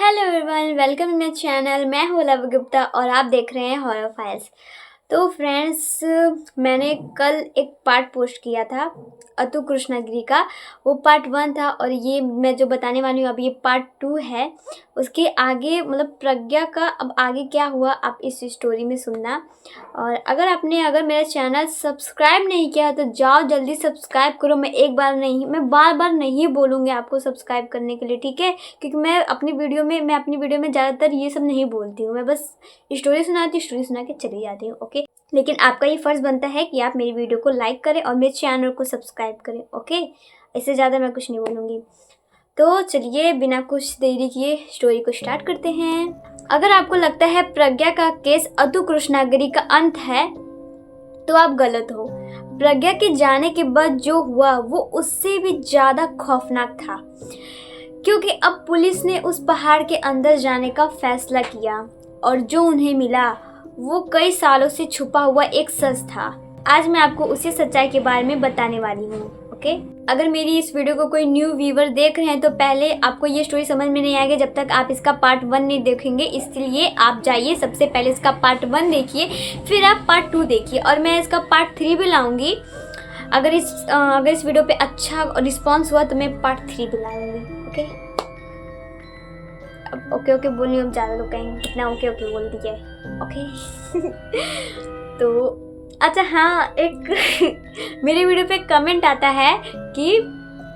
Hello everyone, welcome to my channel. मैं हूँ love Gupta और आप देख रहे हैं हॉरर फाइल्स। तो फ्रेंड्स, मैंने कल एक पार्ट पोस्ट किया था अतु कृष्णागिरी का। वो पार्ट 1 था और ये मैं जो बताने वाली हूँ अब ये पार्ट 2 है। उसके आगे मतलब प्रज्ञा का अब आगे क्या हुआ आप इस स्टोरी में सुनना। और अगर मेरा चैनल सब्सक्राइब नहीं किया तो जाओ जल्दी सब्सक्राइब करो। मैं बार बार नहीं बोलूँगी आपको सब्सक्राइब करने के लिए, ठीक है? क्योंकि मैं अपनी वीडियो में ज़्यादातर ये सब नहीं बोलती हूँ। मैं बस स्टोरी सुना के चली जाती हूँ, ओके? लेकिन आपका ये फ़र्ज़ बनता है कि आप मेरी वीडियो को लाइक करें और मेरे चैनल को सब्सक्राइब करें, ओके? इससे ज़्यादा मैं कुछ नहीं बोलूँगी। तो चलिए बिना कुछ देरी किए स्टोरी को स्टार्ट करते हैं। अगर आपको लगता है प्रज्ञा का केस अतु कृष्णागिरी का अंत है तो आप गलत हो। प्रज्ञा के जाने के बाद जो हुआ वो उससे भी ज़्यादा खौफनाक था, क्योंकि अब पुलिस ने उस पहाड़ के अंदर जाने का फैसला किया और जो उन्हें मिला वो कई सालों से छुपा हुआ एक सच था। आज मैं आपको उसी सच्चाई के बारे में बताने वाली हूँ, ओके? अगर मेरी इस वीडियो को कोई न्यू व्यूवर देख रहे हैं तो पहले आपको ये स्टोरी समझ में नहीं आएगी जब तक आप इसका पार्ट 1 नहीं देखेंगे। इसलिए आप जाइए, सबसे पहले इसका पार्ट 1 देखिए, फिर आप पार्ट 2 देखिए और मैं इसका पार्ट 3 भी लाऊंगी। अगर इस वीडियो पे अच्छा रिस्पॉन्स हुआ तो मैं पार्ट 3 भी लाऊंगी, ओके? अब ओके बोलनी, अब ज़्यादा लोग कहेंगे कितना ओके बोल दिया है, ओके? तो अच्छा हाँ, एक मेरे वीडियो पे कमेंट आता है कि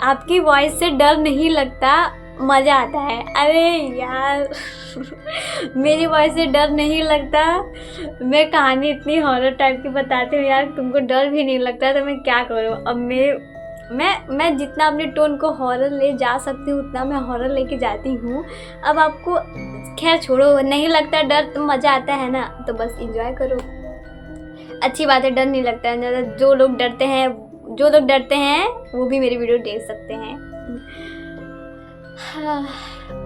आपकी वॉइस से डर नहीं लगता, मज़ा आता है। अरे यार मेरी वॉइस से डर नहीं लगता। मैं कहानी इतनी हॉरर टाइप की बताती हूँ यार, तुमको डर भी नहीं लगता तो मैं क्या करूँ? अब मैं जितना अपने टोन को हॉरर ले जा सकती हूँ उतना मैं हॉरर लेके जाती हूँ। अब आपको खैर छोड़ो, नहीं लगता डर तो मज़ा आता है ना, तो बस एंजॉय करो। अच्छी बात है, डर नहीं लगता है ज़्यादा। जो लोग डरते हैं वो भी मेरी वीडियो देख सकते हैं।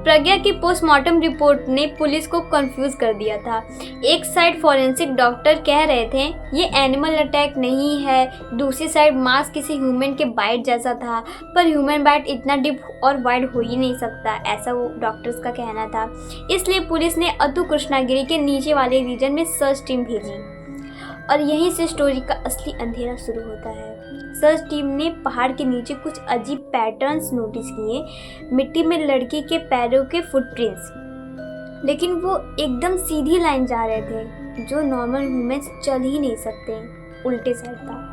प्रज्ञा की पोस्टमार्टम रिपोर्ट ने पुलिस को कंफ्यूज कर दिया था। एक साइड फॉरेंसिक डॉक्टर कह रहे थे ये एनिमल अटैक नहीं है, दूसरी साइड मांस किसी ह्यूमन के बाइट जैसा था, पर ह्यूमन बाइट इतना डीप और वाइड हो ही नहीं सकता, ऐसा वो डॉक्टर्स का कहना था। इसलिए पुलिस ने अतु कृष्णागिरी के नीचे वाले रीजन में सर्च टीम भेजी और यहीं से स्टोरी का असली अंधेरा शुरू होता है। सर्च टीम ने पहाड़ के नीचे कुछ अजीब पैटर्न्स नोटिस किए। मिट्टी में लड़की के पैरों के फुटप्रिंट्स, लेकिन वो एकदम सीधी लाइन जा रहे थे जो नॉर्मल ह्यूमंस चल ही नहीं सकते, उल्टे साइड था।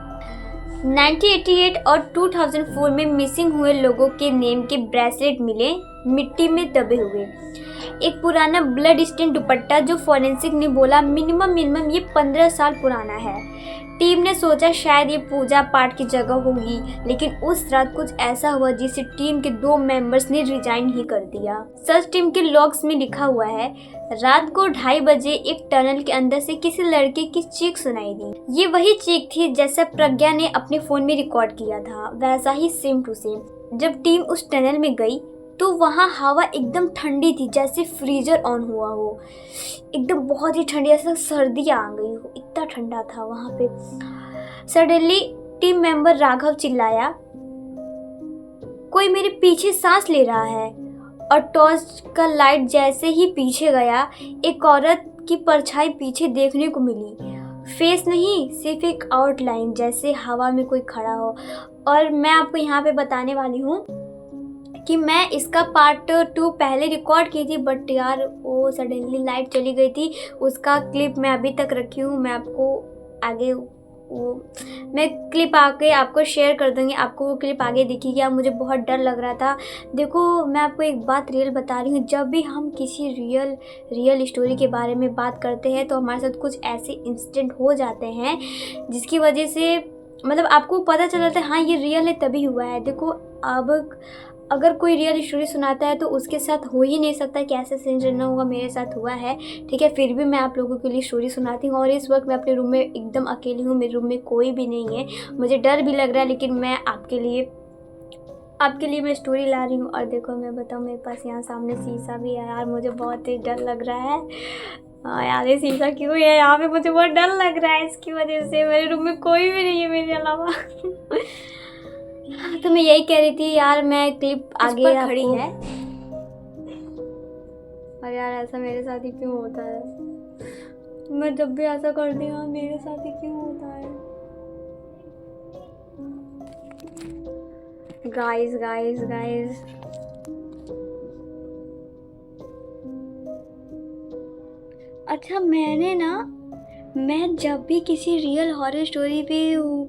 1988 और 2004 में मिसिंग हुए लोगों के नेम के ब्रेसलेट मिले मिट्टी में दबे हुए। एक पुराना ब्लड स्टेन दुपट्टा जो फॉरेंसिक ने बोला मिनिमम ये 15 साल पुराना है। टीम ने सोचा शायद ये पूजा पाठ की जगह होगी, लेकिन उस रात कुछ ऐसा हुआ जिससे टीम के 2 मेंबर्स ने रिजाइन ही कर दिया। सर्च टीम के लॉग्स में लिखा हुआ है, रात को 2:30 बजे एक टनल के अंदर से किसी लड़के की चीख सुनाई दी। ये वही चीख थी जैसा प्रज्ञा ने अपने फोन में रिकॉर्ड किया था, वैसा ही सेम टू सेम। जब टीम उस टनल में गई तो वहाँ हवा एकदम ठंडी थी, जैसे फ्रीजर ऑन हुआ हो। एकदम बहुत ही ठंडी, जैसे सर्दी आ गई हो, इतना ठंडा था वहाँ पे। सडनली टीम मेंबर राघव चिल्लाया, कोई मेरे पीछे सांस ले रहा है। और टॉर्च का लाइट जैसे ही पीछे गया, एक औरत की परछाई पीछे देखने को मिली। फेस नहीं, सिर्फ एक आउटलाइन, जैसे हवा में कोई खड़ा हो। और मैं आपको यहाँ पे बताने वाली हूँ कि मैं इसका पार्ट 2 पहले रिकॉर्ड की थी, बट यार वो सडनली लाइट चली गई थी। उसका क्लिप मैं अभी तक रखी हूँ, मैं आपको आगे मैं क्लिप आके आपको शेयर कर दूँगी, आपको वो क्लिप आगे दिखेगी। अब मुझे बहुत डर लग रहा था। देखो मैं आपको एक बात रियल बता रही हूँ, जब भी हम किसी रियल स्टोरी के बारे में बात करते हैं तो हमारे साथ कुछ ऐसे इंसिडेंट हो जाते हैं जिसकी वजह से मतलब आपको पता चल जाता है हाँ ये रियल है, तभी हुआ है। देखो अब अगर कोई रियल स्टोरी सुनाता है तो उसके साथ हो ही नहीं सकता कि ऐसा सीन रहना होगा, मेरे साथ हुआ है, ठीक है? फिर भी मैं आप लोगों के लिए स्टोरी सुनाती हूँ। और इस वक्त मैं अपने रूम में एकदम अकेली हूँ, मेरे रूम में कोई भी नहीं है, मुझे डर भी लग रहा है, लेकिन मैं आपके लिए मैं स्टोरी ला रही हूँ। और देखो मैं बताऊँ, मेरे पास यहाँ सामने शीशा भी है। यार मुझे बहुत ही डर लग रहा है। यार ये शीशा क्यों है यहाँ पे? मुझे बहुत डर लग रहा है इसकी वजह से। मेरे रूम में कोई भी नहीं है मेरे अलावा। तो मैं यही कह रही थी यार, मैं क्लिप आगे खड़ी है। अरे यार ऐसा मेरे साथ ही क्यों होता है? मैं जब भी ऐसा करती हूँ मेरे साथ ही क्यों होता है? गाइस गाइस गाइस, अच्छा मैं जब भी किसी रियल हॉरर स्टोरी पे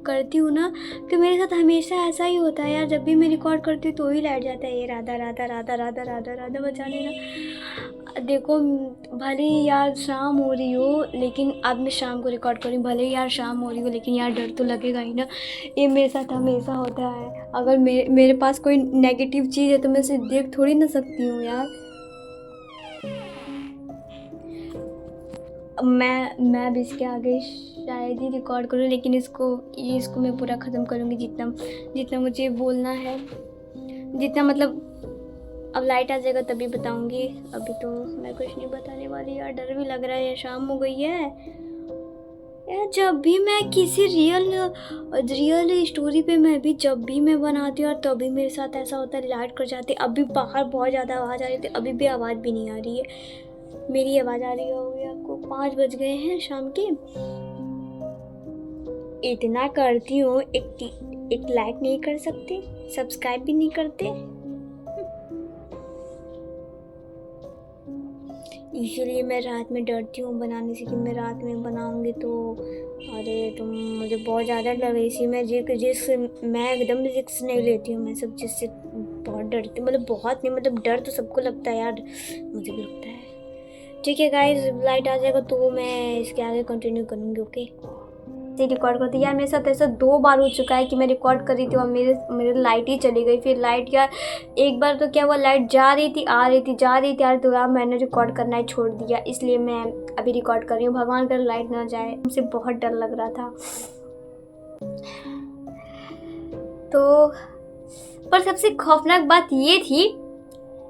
करती हूँ ना, तो मेरे साथ हमेशा ऐसा ही होता है यार। जब भी मैं रिकॉर्ड करती हूँ तो ही लाइट जाता है, ये राधा राधा राधा राधा राधा राधा बजा लेना। देखो भले ही यार शाम हो रही हो, लेकिन अब मैं शाम को रिकॉर्ड करूँ, भले ही यार शाम हो रही हो, लेकिन यार डर तो लगेगा ही ना। ये मेरे साथ हमेशा होता है। अगर मेरे पास कोई नेगेटिव चीज़ है तो मैं उसे देख थोड़ी ना सकती हूँ यार। मैं अब इसके आगे शायद ही रिकॉर्ड करूँ, लेकिन इसको मैं पूरा ख़त्म करूँगी जितना मुझे बोलना है, जितना मतलब। अब लाइट आ जाएगा तभी बताऊँगी, अभी तो मैं कुछ नहीं बताने वाली यार। डर भी लग रहा है, यार शाम हो गई है यार। जब भी मैं किसी रियल स्टोरी पे जब भी मैं बनाती हूँ और तभी मेरे साथ ऐसा होता है, लाइट कट जाती है। अभी बाहर बहुत ज़्यादा आवाज़ आ रही थी, अभी भी आवाज़ भी नहीं आ रही है। मेरी आवाज़ आ रही होगी आपको? 5 बज गए हैं शाम के। इतना करती हूँ, एक लाइक नहीं कर सकते, सब्सक्राइब भी नहीं करते। इसीलिए मैं रात में डरती हूँ बनाने से, कि मैं रात में बनाऊँगी तो अरे तुम मुझे बहुत ज़्यादा डर रही थी। मैं एकदम रिस्क नहीं लेती हूँ। मैं सब चीज़ से बहुत डरती हूँ, मतलब बहुत नहीं, मतलब डर तो सबको लगता है यार, मुझे भी लगता है। ठीक है गाइस, लाइट आ जाएगा तो मैं इसके आगे कंटिन्यू करूँगी। ओके, रिकॉर्ड करती यार। मेरे साथ ऐसा 2 बार हो चुका है कि मैं रिकॉर्ड कर रही थी और मेरे लाइट ही चली गई। फिर लाइट यार, एक बार तो क्या हुआ, लाइट जा रही थी आ रही थी जा रही थी यार, तो यार मैंने रिकॉर्ड करना ही छोड़ दिया। इसलिए मैं अभी रिकॉर्ड कर रही हूँ। भगवान कर लाइट ना जाए, मुझे बहुत डर लग रहा था। तो पर सबसे खौफनाक बात ये थी,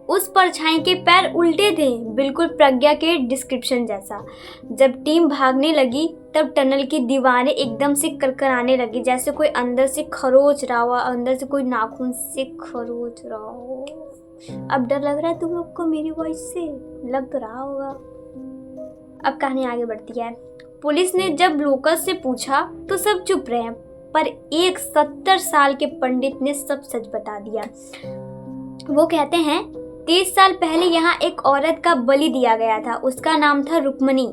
उस परछाई के पैर उल्टे थे, बिल्कुल प्रज्ञा के डिस्क्रिप्शन जैसा। जब टीम भागने लगी तब टनल की दीवारें एकदम से करकराने लगी, जैसे कोई अंदर से खरोच रहा हो, अंदर से कोई नाखून से खरोच रहा हो। अब डर लग रहा है तुम लोग को मेरी वॉइस से? लग तो रहा होगा। अब कहानी आगे बढ़ती है। पुलिस ने जब लोकल से पूछा तो सब चुप रहे, पर एक 70 साल के पंडित ने सब सच बता दिया। वो कहते हैं 30 साल पहले यहाँ एक औरत का बलि दिया गया था। उसका नाम था रुक्मणी।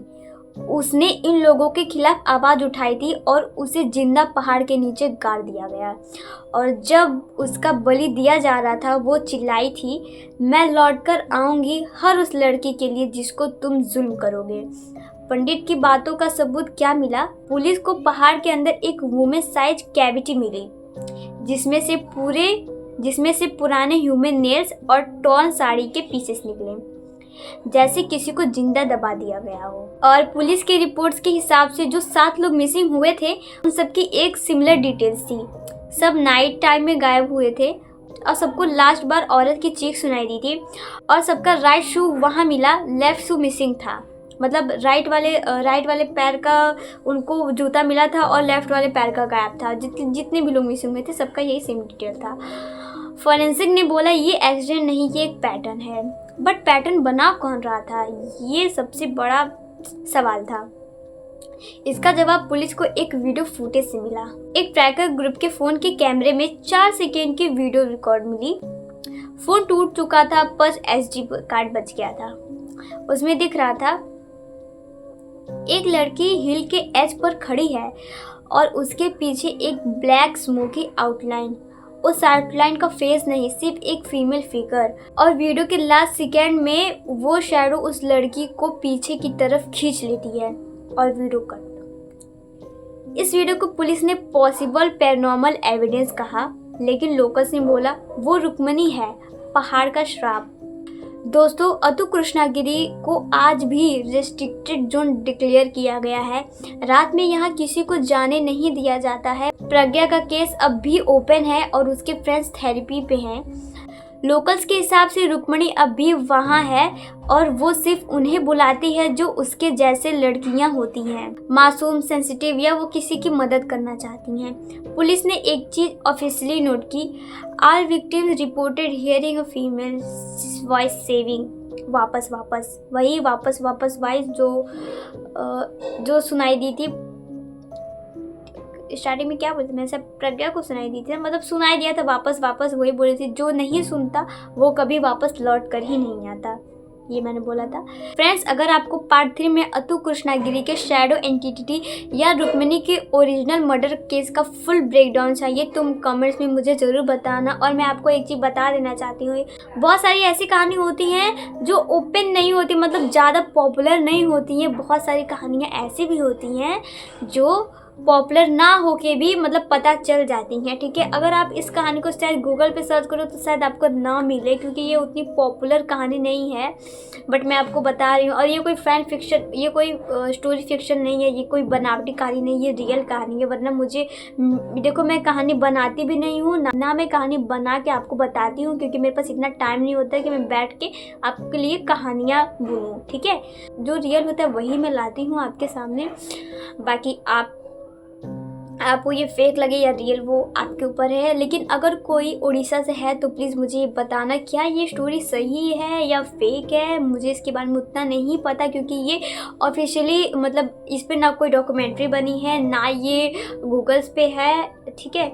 उसने इन लोगों के खिलाफ आवाज उठाई थी और उसे जिंदा पहाड़ के नीचे गाड़ दिया गया। और जब उसका बलि दिया जा रहा था वो चिल्लाई थी, मैं लौटकर आऊंगी हर उस लड़की के लिए जिसको तुम जुल्म करोगे। पंडित की बातों का सबूत क्या मिला? पुलिस को पहाड़ के अंदर एक वुमेन साइज कैविटी मिली, जिसमें से पुराने ह्यूमन नेल्स और टॉर्न साड़ी के पीसेस निकले, जैसे किसी को जिंदा दबा दिया गया हो। और पुलिस के रिपोर्ट्स के हिसाब से जो 7 लोग मिसिंग हुए थे, उन सबकी एक सिमिलर डिटेल्स थी। सब नाइट टाइम में गायब हुए थे और सबको लास्ट बार औरत की चीख सुनाई दी थी। और सबका राइट शू वहाँ मिला, लेफ्ट शू मिसिंग था। मतलब राइट वाले पैर का उनको जूता मिला था और लेफ्ट वाले पैर का गायब था। जितने भी लोग मिसिंग हुए थे सबका यही सेम डिटेल था। फॉरेंसिक ने बोला ये एक्सीडेंट नहीं, ये एक पैटर्न है। बट पैटर्न बना कौन रहा था, ये सबसे बड़ा सवाल था। इसका जवाब पुलिस को एक वीडियो फुटेज से मिला। एक ट्रैकर ग्रुप के फोन के कैमरे में 4 सेकेंड की वीडियो रिकॉर्ड मिली। फोन टूट चुका था, पर SD कार्ड बच गया था। उसमें दिख रहा था एक लड़की हिल के एज पर खड़ी है और उसके पीछे एक ब्लैक स्मोकी आउटलाइन। उस आउटलाइन का फेस नहीं, सिर्फ एक फीमेल फिगर। और वीडियो के लास्ट सेकेंड में वो शैडो उस लड़की को पीछे की तरफ खींच लेती है और वीडियो कट। इस वीडियो को पुलिस ने पॉसिबल पैरानॉर्मल एविडेंस कहा, लेकिन लोकल्स ने बोला वो रुक्मणी है, पहाड़ का श्राप। दोस्तों, अतु कृष्णागिरी को आज भी रेस्ट्रिक्टेड जोन डिक्लेयर किया गया है। रात में यहाँ किसी को जाने नहीं दिया जाता है। प्रज्ञा का केस अब भी ओपन है और उसके फ्रेंड्स थेरेपी पे हैं। लोकल्स के हिसाब से रुक्मणी अब भी वहाँ है और वो सिर्फ उन्हें बुलाती है जो उसके जैसे लड़कियां होती हैं, मासूम, सेंसिटिव, या वो किसी की मदद करना चाहती हैं। पुलिस ने एक चीज ऑफिशियली नोट की, all victims reported hearing a female voice saving वापस वापस वही वापस वापस वॉइस जो सुनाई दी थी स्टार्टिंग में। क्या बोलते मैं सब प्रज्ञा को सुनाई दी थी, मतलब सुनाई दिया था वापस वापस वही बोल रही थी। जो नहीं सुनता वो कभी वापस लौट कर ही नहीं आता, ये मैंने बोला था। फ्रेंड्स, अगर आपको पार्ट 3 में अतु कृष्णागिरी के शैडो एंटिटी या रुक्मिणी के ओरिजिनल मर्डर केस का फुल ब्रेकडाउन चाहिए, तुम कमेंट्स में मुझे ज़रूर बताना। और मैं आपको एक चीज़ बता देना चाहती हूँ, बहुत सारी ऐसी कहानी होती हैं जो ओपन नहीं होती, मतलब ज़्यादा पॉपुलर नहीं होती हैं। बहुत सारी कहानियाँ ऐसी भी होती हैं जो पॉपुलर ना होके भी मतलब पता चल जाती हैं, ठीक है। अगर आप इस कहानी को शायद गूगल पे सर्च करो तो शायद आपको ना मिले, क्योंकि ये उतनी पॉपुलर कहानी नहीं है, बट मैं आपको बता रही हूँ। और ये कोई फैन फिक्शन, ये कोई स्टोरी फिक्शन नहीं है, ये कोई बनावटी कहानी नहीं है, रियल कहानी है। वरना मुझे देखो, मैं कहानी बनाती भी नहीं हूँ ना मैं कहानी बना के आपको बताती हूँ, क्योंकि मेरे पास इतना टाइम नहीं होता है कि मैं बैठ के आपके लिए कहानियाँ बुनूँ, ठीक है। जो रियल होता है वही मैं लाती हूँ आपके सामने। बाकी आपको ये फेक लगे या रियल वो आपके ऊपर है। लेकिन अगर कोई उड़ीसा से है तो प्लीज़ मुझे ये बताना, क्या ये स्टोरी सही है या फेक है। मुझे इसके बारे में उतना नहीं पता, क्योंकि ये ऑफिशियली मतलब इस पर ना कोई डॉक्यूमेंट्री बनी है ना ये गूगल्स पे है, ठीक है।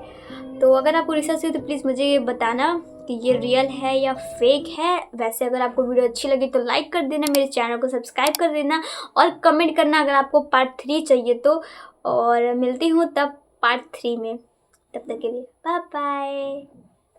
तो अगर आप उड़ीसा से हो तो प्लीज़ मुझे ये बताना कि ये रियल है या फेक है। वैसे अगर आपको वीडियो अच्छी लगी तो लाइक कर देना, मेरे चैनल को सब्सक्राइब कर देना और कमेंट करना अगर आपको पार्ट 3 चाहिए तो। और मिलती हूँ तब पार्ट 3 में, तब तक के लिए बाय बाय।